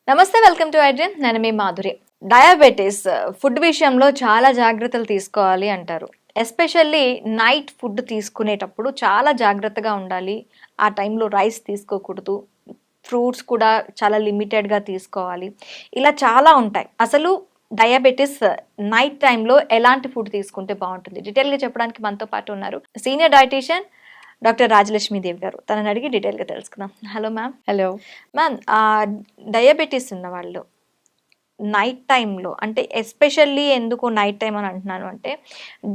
నమస్తే, welcome to iDream. నేను మీ Madhuri. Diabetes food విషయంలో చాలా జాగ్రత్తలు తీసుకోవాలి అంటారు. ఎస్పెషల్లీ నైట్ ఫుడ్ తీసుకునేటప్పుడు చాలా జాగ్రత్తగా ఉండాలి. ఆ టైంలో రైస్ తీసుకోకూడదు, ఫ్రూట్స్ కూడా చాలా లిమిటెడ్గా తీసుకోవాలి. ఇలా చాలా ఉంటాయి. అసలు డయాబెటీస్ నైట్ టైంలో ఎలాంటి ఫుడ్ తీసుకుంటే బాగుంటుంది, డీటెయిల్గా చెప్పడానికి మనతో పాటు ఉన్నారు సీనియర్ డైటీషియన్ డాక్టర్ రాజలక్ష్మీదేవి గారు. తనని అడిగి డీటెయిల్గా తెలుసుకుందాం. Hello ma'am. Hello ma'am, diabetes ఉన్న వాళ్ళు నైట్ టైంలో, అంటే ఎస్పెషల్లీ ఎందుకు నైట్ టైం అని అంటున్నాను అంటే,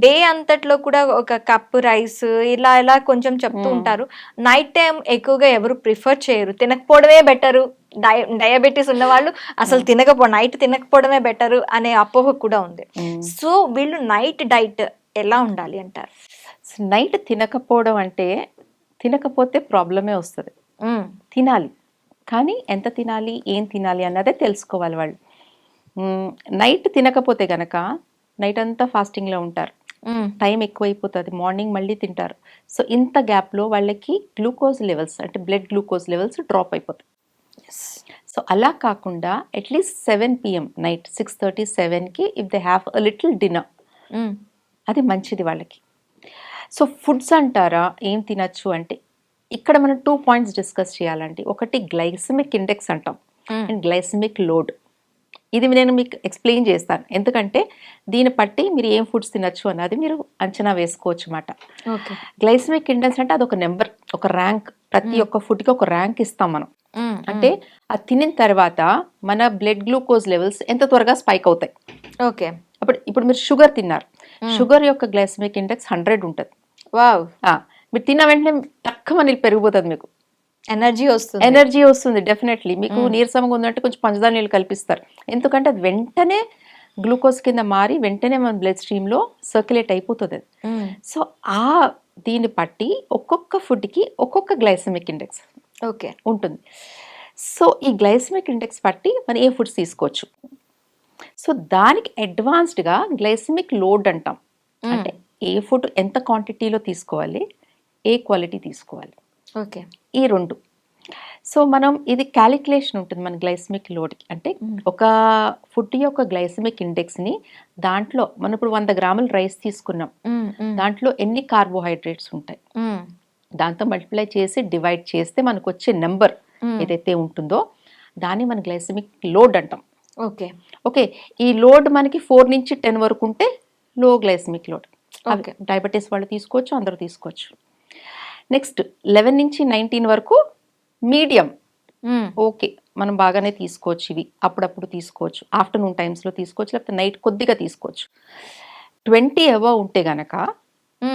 డే అంతట్లో కూడా ఒక కప్ రైస్ ఇలా ఇలా కొంచెం చెప్తూ ఉంటారు. నైట్ టైం ఎక్కువగా ఎవరు ప్రిఫర్ చేయరు, తినకపోవడమే బెటరు. డయాబెటీస్ ఉన్న వాళ్ళు అసలు నైట్ తినకపోవడమే బెటరు అనే అపోహ కూడా ఉంది. సో వీళ్ళు నైట్ డైట్ ఎలా ఉండాలి అంటారు? నైట్ తినకపోవడం అంటే, తినకపోతే ప్రాబ్లమే వస్తుంది. తినాలి, కానీ ఎంత తినాలి, ఏం తినాలి అన్నదే తెలుసుకోవాలి వాళ్ళు. నైట్ తినకపోతే గనక నైట్ అంతా ఫాస్టింగ్లో ఉంటారు, టైం ఎక్కువైపోతుంది, మార్నింగ్ మళ్ళీ తింటారు. సో ఇంత గ్యాప్లో వాళ్ళకి గ్లూకోజ్ లెవెల్స్, అంటే బ్లడ్ గ్లూకోజ్ లెవెల్స్ డ్రాప్ అయిపోతాయి. సో అలా కాకుండా అట్లీస్ట్ 7 PM నైట్ 6:30 7కి if they have a little dinner, అది మంచిది వాళ్ళకి. సో ఫుడ్స్ అంటారా, ఏం తినచ్చు అంటే, ఇక్కడ మనం 2 పాయింట్స్ డిస్కస్ చేయాలండి. ఒకటి గ్లైసమిక్ ఇండెక్స్ అంటాం, అండ్ గ్లైసమిక్ లోడ్. ఇది నేను మీకు ఎక్స్ప్లెయిన్ చేస్తాను, ఎందుకంటే దీన్ని బట్టి మీరు ఏం ఫుడ్స్ తినచ్చు అన్నది మీరు అంచనా వేసుకోవచ్చు అన్నమాట. గ్లైసమిక్ ఇండెక్స్ అంటే అదొక నెంబర్, ఒక ర్యాంక్. ప్రతి ఒక్క ఫుడ్కి ఒక ర్యాంక్ ఇస్తాం మనం. అంటే అది తినిన తర్వాత మన బ్లడ్ గ్లూకోజ్ లెవెల్స్ ఎంత త్వరగా స్పైక్ అవుతాయి. ఓకే, ఇప్పుడు మీరు షుగర్ తిన్నారు, షుగర్ యొక్క గ్లైసమిక్ ఇండెక్స్ 100 ఉంటుంది. వావ్. మీరు తిన్న వెంటనే తక్కువ పెరిగిపోతుంది, మీకు ఎనర్జీ వస్తుంది డెఫినెట్లీ. మీకు నీరసంగా ఉందంటే కొంచెం పంచదార నీళ్ళు కల్పిస్తారు, ఎందుకంటే అది వెంటనే గ్లూకోజ్ కింద మారి వెంటనే మన బ్లడ్ స్ట్రీమ్లో సర్క్యులేట్ అయిపోతుంది అది. సో దీన్ని బట్టి ఒక్కొక్క ఫుడ్కి ఒక్కొక్క గ్లైసమిక్ ఇండెక్స్ ఓకే ఉంటుంది. సో ఈ గ్లైసమిక్ ఇండెక్స్ బట్టి మనం ఏ ఫుడ్స్ తీసుకోవచ్చు. సో దానికి అడ్వాన్స్డ్గా గ్లైసమిక్ లోడ్ అంటాం, అంటే ఏ ఫుడ్ ఎంత క్వాంటిటీలో తీసుకోవాలి, ఏ క్వాలిటీ తీసుకోవాలి. ఓకే, ఈ రెండు. సో మనం ఇది క్యాలిక్యులేషన్ ఉంటుంది మన గ్లైసమిక్ లోడ్కి. అంటే ఒక ఫుడ్ యొక్క గ్లైసమిక్ ఇండెక్స్ని, దాంట్లో మనం ఇప్పుడు 100 గ్రాముల రైస్ తీసుకున్నాం, దాంట్లో ఎన్ని కార్బోహైడ్రేట్స్ ఉంటాయి, దాంతో మల్టిప్లై చేసి డివైడ్ చేస్తే మనకు వచ్చే నెంబర్ ఏదైతే ఉంటుందో దాన్ని మన గ్లైసమిక్ లోడ్ అంటాం. ఓకే ఓకే, ఈ లోడ్ మనకి 4 నుంచి 10 వరకు ఉంటే లో గ్లైసమిక్ లోడ్. డయాబెటీస్ వాళ్ళు తీసుకోవచ్చు, అందరూ తీసుకోవచ్చు. నెక్స్ట్ 11 నుంచి 19 వరకు మీడియం. ఓకే, మనం బాగానే తీసుకోవచ్చు, ఇవి అప్పుడప్పుడు తీసుకోవచ్చు, ఆఫ్టర్నూన్ టైమ్స్లో తీసుకోవచ్చు, లేకపోతే నైట్ కొద్దిగా తీసుకోవచ్చు. 20 అబవ్ ఉంటే గనక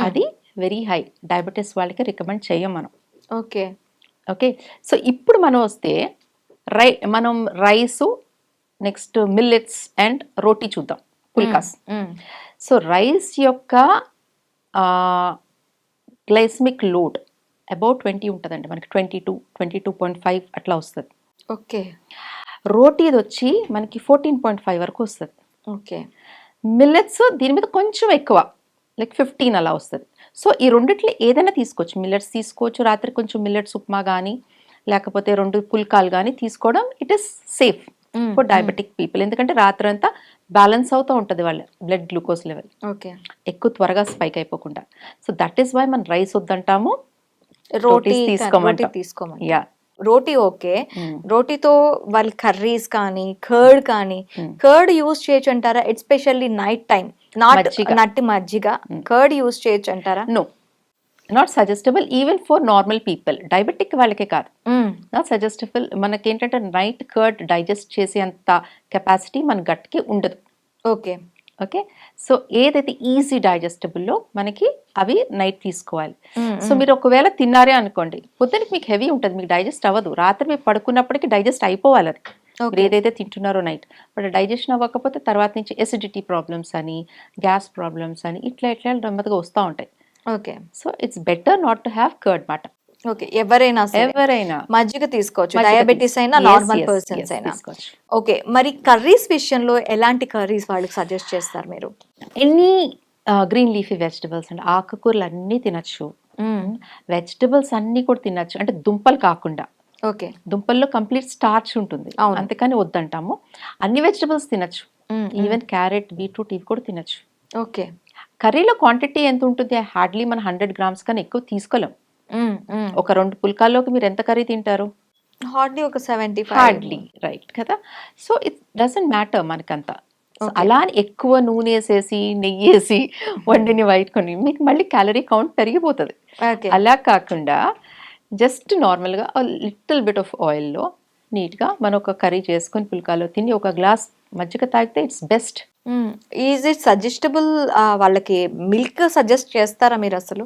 అది వెరీ హై, డయాబెటీస్ వాళ్ళకి రికమెండ్ చేయం మనం. ఓకే ఓకే, సో ఇప్పుడు మనం వస్తే మనం రైసు, నెక్స్ట్ మిల్లెట్స్ అండ్ రోటీ చూద్దాం, పుల్కాస్. సో రైస్ యొక్క గ్లైసమిక్ లోడ్ అబౌట్ 20 ఉంటుందండి మనకి, 22, 22.5 అట్లా వస్తుంది. ఓకే, రోటీది వచ్చి మనకి 14.5 వరకు వస్తుంది. ఓకే, మిల్లెట్స్ దీని మీద కొంచెం ఎక్కువ, లైక్ 15 అలా వస్తుంది. సో ఈ రెండిట్లో ఏదైనా తీసుకోవచ్చు, మిల్లెట్స్ తీసుకోవచ్చు, రాత్రి కొంచెం మిల్లెట్స్ ఉప్మా కానీ లేకపోతే 2 పుల్కాలు కానీ తీసుకోవడం it is safe for diabetic people, ఎందుకంటే రాత్రి అంతా బ్యాలెన్స్ అవుతూ ఉంటుంది వాళ్ళ బ్లడ్ గ్లూకోజ్ లెవెల్, ఎక్కువ త్వరగా స్పైక్ అయిపోకుండా. సో దట్ ఈస్ వై మనం రైస్ వద్దంటాము, రోటీ తీసుకోమని. రోటీ ఓకే, రోటీతో వాళ్ళు కర్రీస్ కానీ కర్డ్ కానీ, కర్డ్ యూస్ చేయొచ్చు అంటారా? ఎస్పెషల్లీ నైట్ టైం, నట్టి మజ్జిగ, కర్డ్ యూస్ చేయొచ్చు అంటారా? No, not suggestable even for normal people, diabetic వాళ్ళకే కాదు, నాట్ సజెస్టబుల్. మనకేంటంటే నైట్ కర్డ్ డైజెస్ట్ చేసేంత కెపాసిటీ మన గట్కి ఉండదు. ఓకే ఓకే, సో ఏదైతే ఈజీ డైజెస్టబుల్లో మనకి అవి నైట్ తీసుకోవాలి. సో మీరు ఒకవేళ తిన్నారే అనుకోండి, పొద్దునకి మీకు హెవీ ఉంటుంది, మీకు డైజెస్ట్ అవ్వదు, రాత్రి మీరు పడుకున్నప్పటికీ డైజెస్ట్ అయిపోవాలి అది, మీరు ఏదైతే తింటున్నారో నైట్. బట్ డైజెషన్ అవ్వకపోతే తర్వాత నుంచి ఎసిడిటీ ప్రాబ్లమ్స్ అని, గ్యాస్ ప్రాబ్లమ్స్ అని ఇట్లా నెమ్మదిగా వస్తూ ఉంటాయి. Okay, so it's better not to have curd మాట. ఓకే, ఎవరైనా మజ్జిగ తీసుకోవచ్చు, డయాబెటీస్ అయినా నార్మల్ పర్సన్స్ అయినా. ఓకే, మరి కర్రీస్ విషయంలో ఎలాంటి కర్రీస్ వాళ్ళకి సజెస్ట్ చేస్తారు మీరు? ఎనీ గ్రీన్ లీఫీ వెజిటబుల్స్ అండి, ఆకుకూరలు అన్నీ తినచ్చు. వెజిటబుల్స్ అన్నీ కూడా తినచ్చు, అంటే దుంపలు కాకుండా. ఓకే. దుంపల్లో కంప్లీట్ స్టార్చ్ ఉంటుంది, అవును. అందుకని వద్దంటాము. అన్ని వెజిటబుల్స్ తినచ్చు, ఈవెన్ క్యారెట్, బీట్రూట్ ఇవి కూడా తినచ్చు. ఓకే. కర్రీలో క్వాంటిటీ ఎంత ఉంటుంది? హార్డ్లీ మనం 100 grams కన్నా ఎక్కువ తీసుకోలేం. ఒక 2 పుల్కాల్లోకి మీరు ఎంత కర్రీ తింటారు? హార్డ్లీ ఒక 75. హార్డ్లీ, రైట్ కదా. సో ఇట్ డజంట్ మ్యాటర్ మనకంతా. So, Okay. అలా అని ఎక్కువ నూనె వేసేసి నెయ్యి వేసి వండిని వైట్ కొని మీకు మళ్ళీ క్యాలరీ కౌంట్ పెరిగిపోతుంది. ఓకే. అలా కాకుండా జస్ట్ నార్మల్గా లిటిల్ బిట్ ఆఫ్ ఆయిల్లో నీట్గా మనం ఒక కర్రీ చేసుకొని పుల్కాలో తిని ఒక గ్లాస్ మజ్జిగ తాగితే it's best. Is it suggestable? వాళ్ళకి మిల్క్ సజెస్ట్ చేస్తారా మీరు అసలు?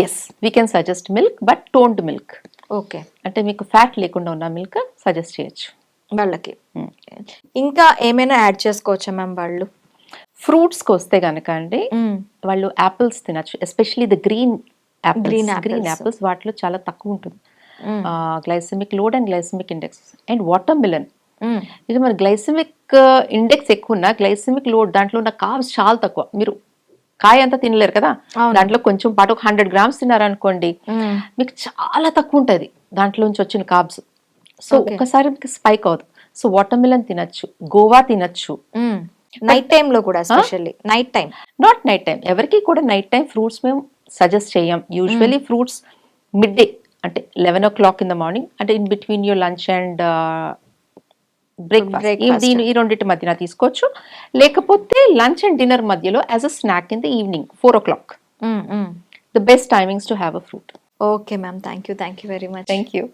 Yes, we can suggest milk, but toned milk. Okay. అంటే మీకు ఫ్యాట్ లేకుండా ఉన్న మిల్క్ సజెస్ట్ చేయొచ్చు వాళ్ళకి. ఇంకా ఏమైనా యాడ్ చేసుకోవచ్చా మ్యామ్ వాళ్ళు? ఫ్రూట్స్కి వస్తే కనుక అండి, వాళ్ళు యాపిల్స్ తినచ్చు, ఎస్పెషలీ ద గ్రీన్ యాపిల్స్. వాటిలో చాలా తక్కువ ఉంటుంది glycemic load and glycemic index. And watermelon, ఇది మన గ్లైసెమిక్ ఇండెక్స్ ఎక్కువ ఉన్న గ్లైసెమిక్ లోడ్ దాంట్లో ఉన్న కార్బ్స్ చాలా తక్కువ. మీరు కాయ అంతా తినలేరు కదా, దాంట్లో కొంచెం పాటు ఒక 100 grams తిన్నారనుకోండి, మీకు చాలా తక్కువ ఉంటుంది దాంట్లోంచి వచ్చిన కార్బ్స్. సో ఒక్కసారి మీకు స్పైక్ అవుతుంది. సో వాటర్ మిలన్ తినచ్చు, గోవా తినచ్చు. నైట్ టైం లో కూడా, especially night time. Not night time, ఎవరికి కూడా నైట్ టైం ఫ్రూట్స్ మేము సజెస్ట్ చేయం. యూజువలీ ఫ్రూట్స్ మిడ్ డే, అంటే 11 o'clock in the morning, అంటే in between your lunch and breakfast, ఈ రెండింటి మధ్యన తీసుకోవచ్చు. లేకపోతే లంచ్ అండ్ డిన్నర్ మధ్యలో as a snack in the evening 4 o'clock. The best timings to have a fruit. Okay ma'am, thank you very much. Thank you.